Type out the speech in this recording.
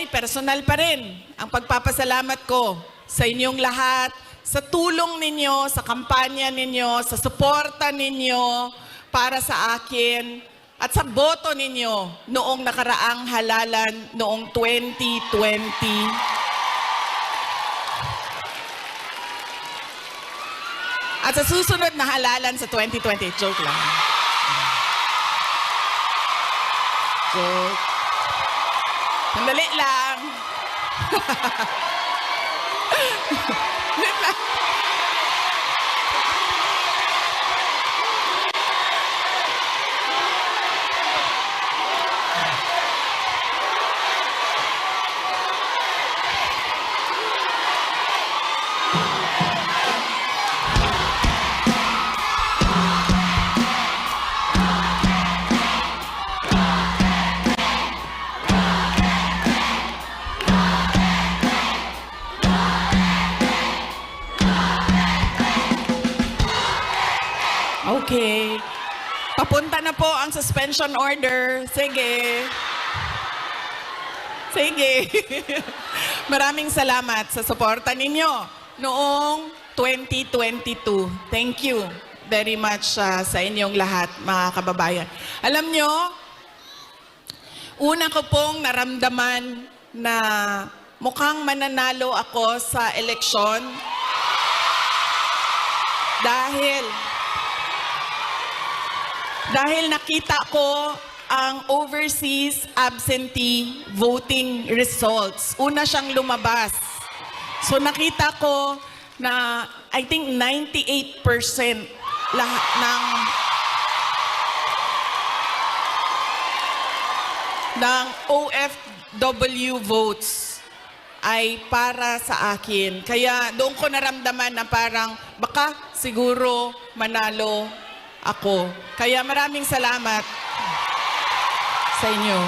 ay personal pa rin ang pagpapasalamat ko sa inyong lahat, sa tulong ninyo, sa kampanya ninyo, sa suporta ninyo para sa akin, at sa boto ninyo noong nakaraang halalan noong 2020. At sa susunod na halalan sa 2020. Joke lang. Joke. Sandali lang. Wait lang. Okay. Papunta na po ang suspension order. Sige. Sige. Maraming salamat sa suporta ninyo noong 2022. Thank you very much sa inyong lahat, mga kababayan. Alam nyo, una ko pong naramdaman na mukhang mananalo ako sa eleksyon dahil nakita ko ang overseas absentee voting results. Una siyang lumabas. So nakita ko na I think 98% lahat ng OFW votes ay para sa akin. Kaya doon ko naramdaman na parang baka siguro manalo ako. Kaya maraming salamat sa inyo.